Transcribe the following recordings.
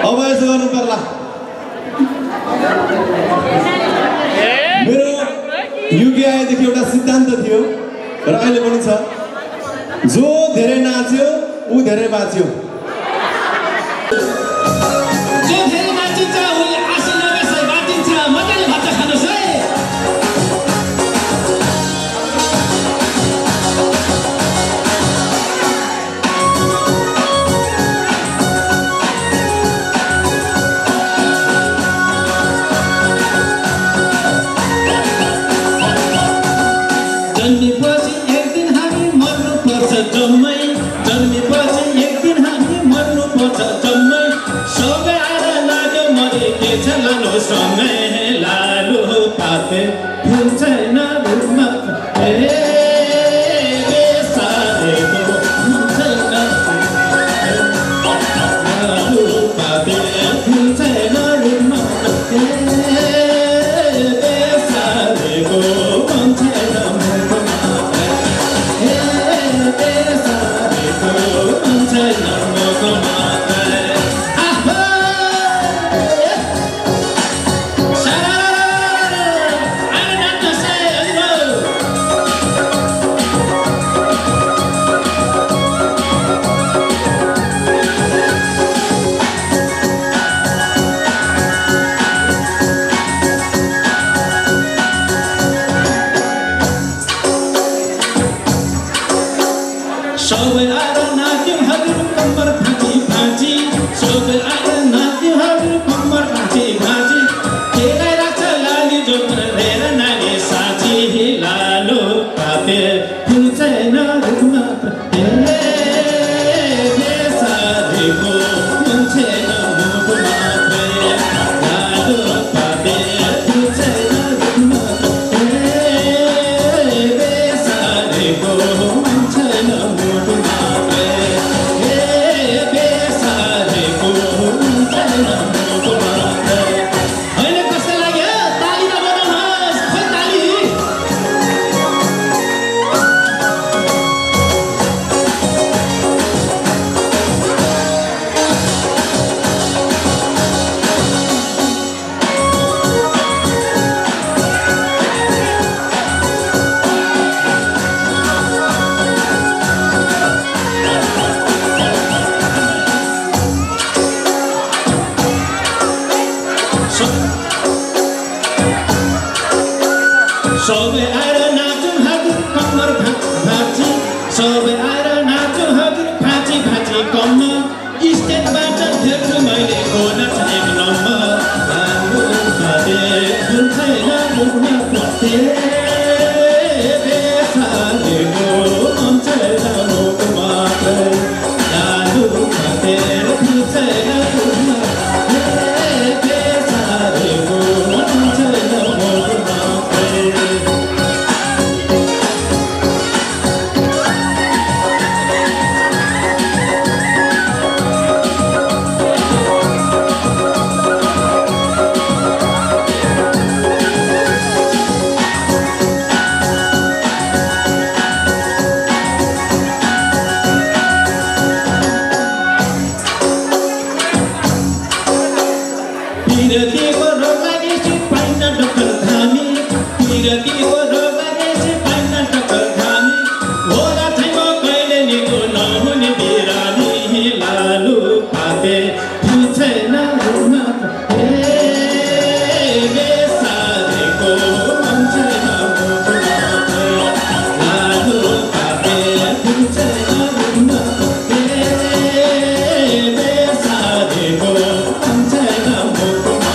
अब यसो गर्नु पर्ला मेरो युके आएदेखि एउटा सिद्धान्त थियो र अहिले पनि छ जो धेरै नाच्यो ऊ धेरै बाँच्यो जो धेरै नाचिन्छ उले आशी नबेसै बाँचिन्छ मजाले भात खानुस् है जन्मेपछि एक दिन हामी मर्नुपर्छ जम्मै जन्मेपछि एक दिन हामी मर्नुपर्छ जम्मै सबै आएर लाग्यो मरे के छ लालो सँगै लालो पाते फुल छैन रुखमा बेसारेको छैन लालो पाते फुल छैन रुखमा बेसारेको छैन सबै आएर नाच्यौँ हजुर कम्मर भाँची भाँची सबै आएर नाच्यौँ हजुर कम्मर भाँची भाँची केलाई राख्छ लाली जोत्र धेर नानी साँची लालो पाते फुल छैन रुखमा बेसारेको मन छैन मुखमा लालो पाते फुल छैन रुखमा बेसारेको मन छैन सबै आएर नाचौँ हजुर कम्मर भाँची सबै आएर नाचौँ हजुर भाँची भाँची कम्मर स्टेटबाट भेट्छु मैले कोन एक नम्बर राम्रो खाँदै फुल छैन रुखमा पस्थे बेसारेको मन छैन मुखमा लालु खाँदै फुल छैन रुखमा बेसारेको मन छैन मुखमा पिरतीको रोग लागेपछि पाइन डक्टर धामी पिरतीको रोग लागेपछि पाइन डक्टर धामी होला छैन कहिले निको नहुने बिरामी लालु पाते फुल छैन रुखमा बेसारेको मन छैन मुखमा लालु पाते फुल छैन रुखमा बेसारेको मन छैन मुखमा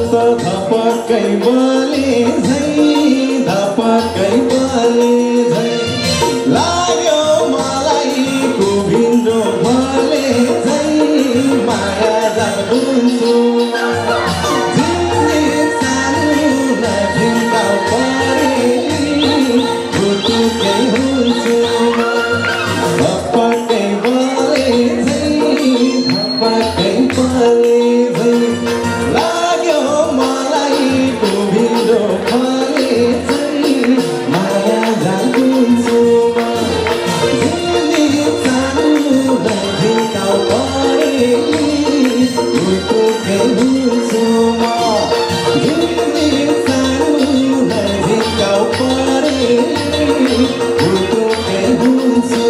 जस्तो धपक्कै बले झै धपक्कै बले झै लाग्यो मलाई कुभिन्डो बले झै माया जान्छु जिन्दगी सानो नजिन्दा परेली भुटुकै हुन्छु धपक्कै बले झै धपक्कै बले झै लाग्यो मलाई कुभिन्डो बले झै माया जान्छु जिन्दगी सानो नजिन्दा परेली भुटुकै हुन्छु जिन्दगी सानो नजिन्दा परेली भुटुकै हुन्छु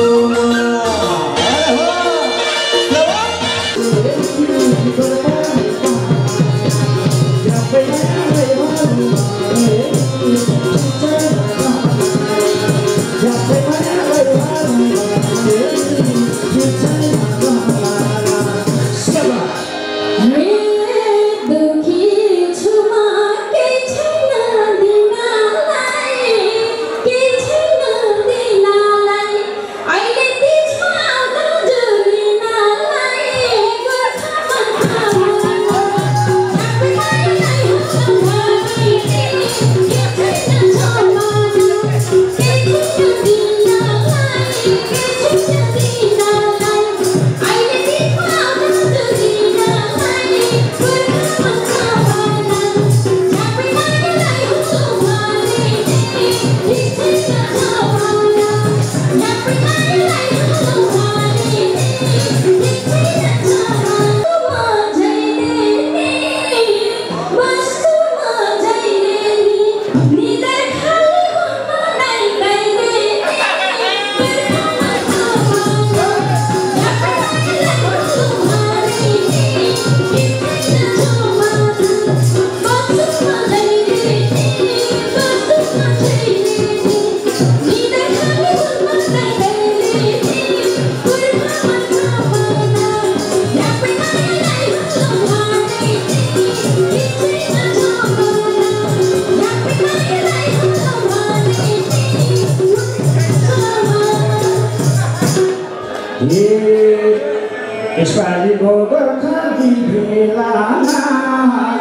यसपालिको गोर्खा भेलामा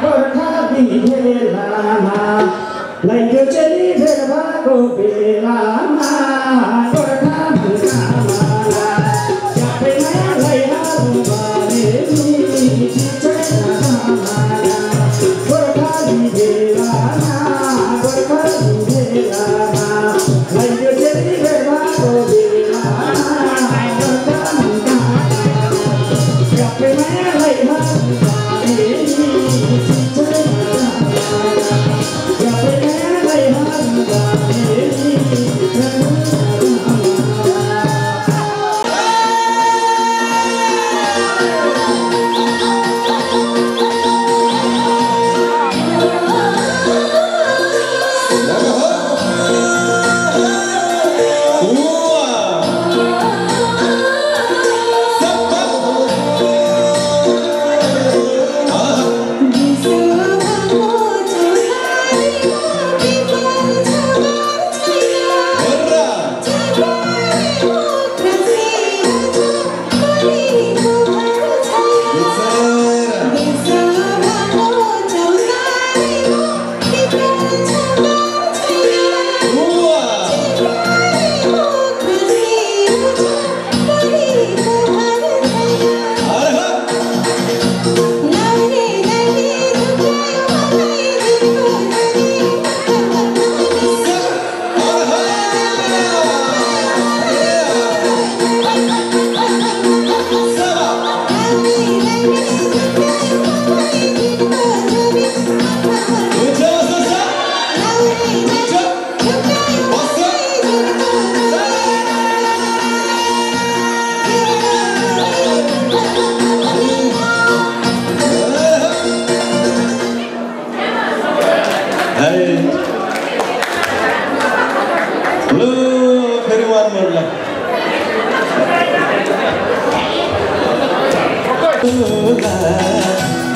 गोर्खा भेलामा लैको चेली भेट भएको बेलामा गोर्खा भेलामा सबै नयाँ लैहाल्नु भने नि गोर्खा भेलामा गोर्खा भेलामा लैको चेली भेट भएको बेलामा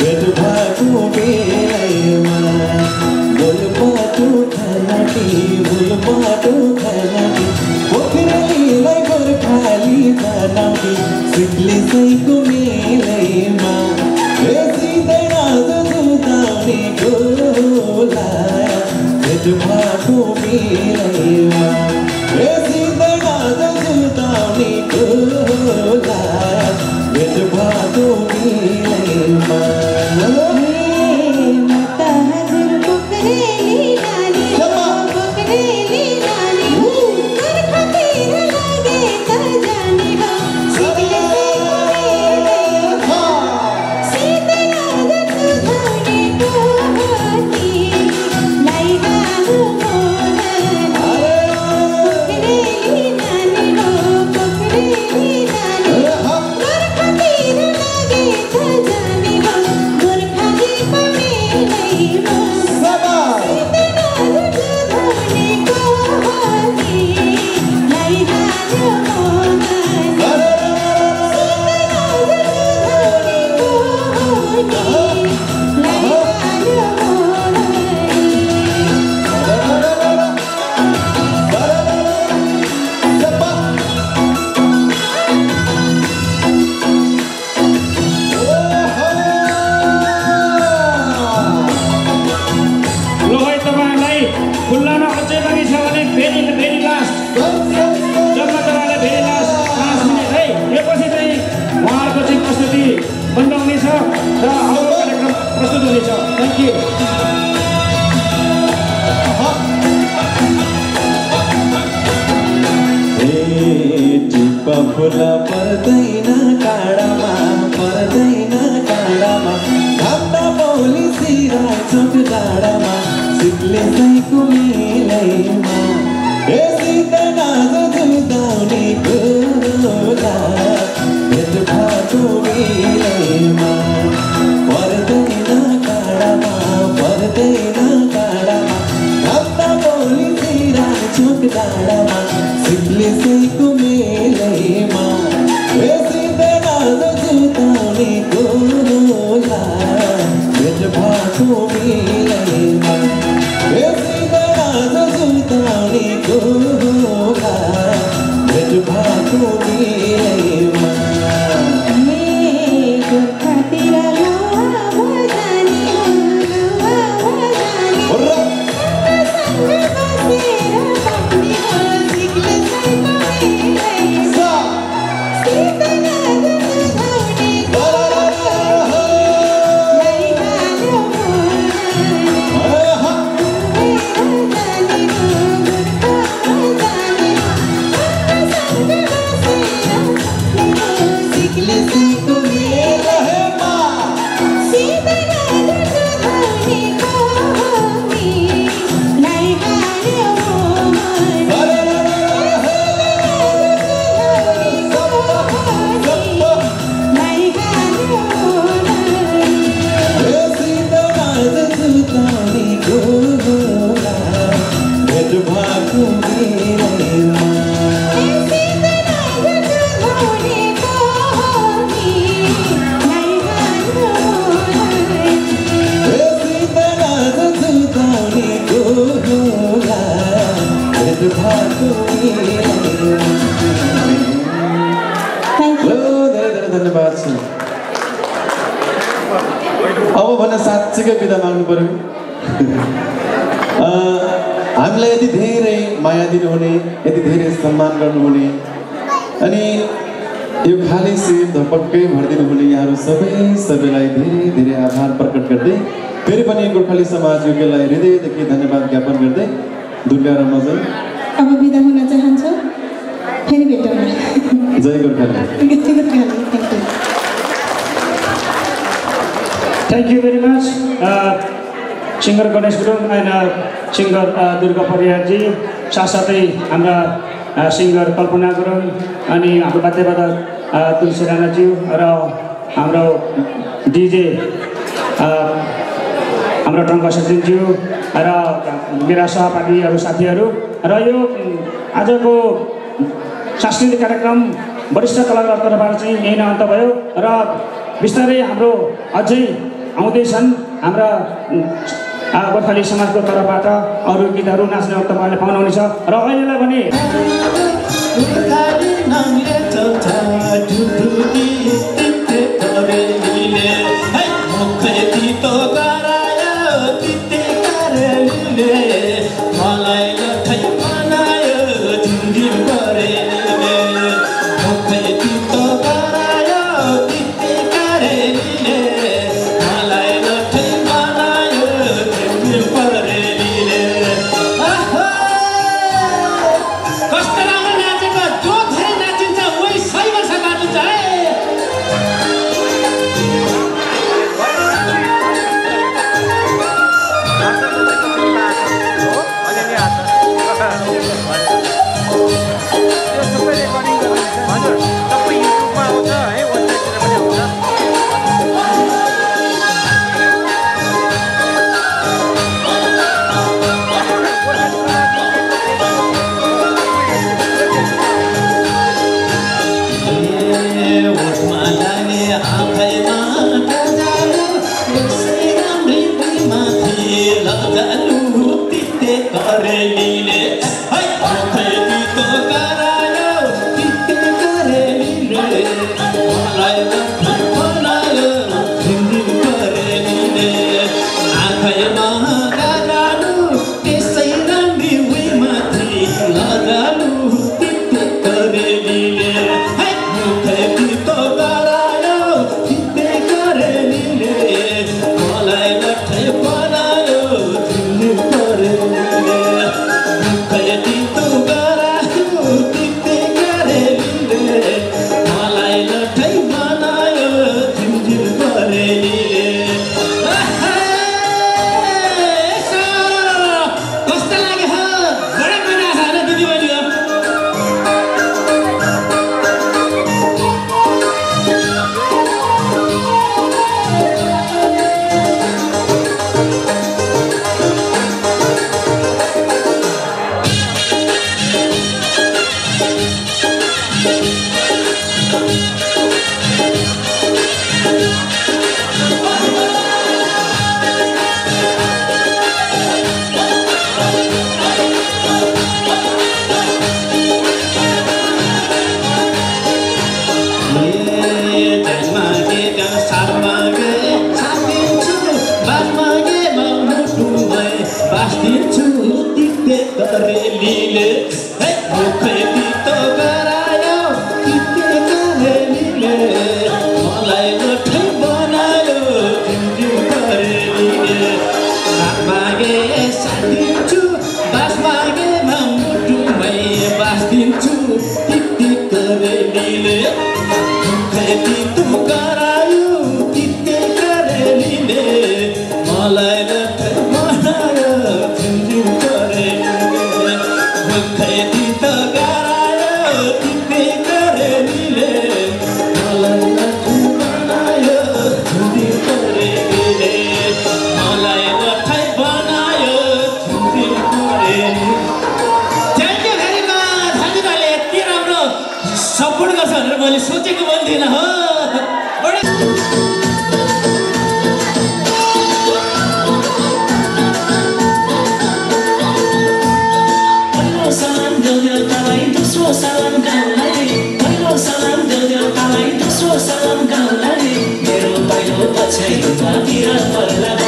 भेट भएको बेला मूल बाटो खानाउने पोखरेलीलाई गोर्खाली बनाउने सिक्ले सैको मेलैमा सिँदैन जुताउने गोला भेट भएको मेलैमा सिँदैन जुताउने गोला भेट भएको मेलैमा फुला पर्दैन काँडामा घाममा पौली सिरा चोक डाँडामा सिक्ले सैको मेलैमा सिँदैन जुताउने गोला भेट भएको मेलैमा पर्दैन काँडामा घाममा पौली सिरा चोक डाँडामा सिक्ले सैको मेलैमा सिँदैन जुताउने गोला भेट भएको मेलैमा सिँदैन जुताउने गोला भेट भएको मेलैमा धन्यवाद छ। अब भने साँच्चैकै बिदा माग्नु पर्यो। हामीलाई यति धेरै माया दिनुहुने, यति धेरै सम्मान गर्नुहुने अनि यो खाली शिर धपक्कै भरिदिनु हुने यहाँहरू सबैलाई धेरै धेरै आभार प्रकट गर्दै फेरि पनि गोर्खाली समाज योग्यलाई हृदयदेखि धन्यवाद ज्ञापन गर्दै दुर्गा र मजल अब बिदा हुन चाहन्छ। फेरि भेटौँला। जय Gorkhali. Thank you very much, singer Ganesh Gurung and singer Durga Pariyarji, साथसाथै हाम्रा सिङ्गर कल्पना गुरुङ अनि हाम्रो वाद्यवादक तुलसी राणाज्यू र हाम्रो डिजे हाम्रो टङ्क सचिनज्यू र मेरा सहपाठीहरू साथीहरू र यो आजको सांस्कृतिक कार्यक्रम वरिष्ठ कलाकार तर्फबाट चाहिँ यही नै अन्त भयो र बिस्तारै हाम्रो अझै आउँदैछन् हाम्रा गोर्खाली समाजको तर्फबाट अरू गीतहरू नाच्ने तपाईँले पाउनुहुनेछ र अहिलेलाई भने सोचेको बोल्दिनँ हो सलाम देऊ देउतालाई दोस्रो सलाम गाउँलाई पहिलो सलाम देऊ देउतालाई दोस्रो सलाम गाउँलाई मेरो पहिलो पछाइतिर पर्ला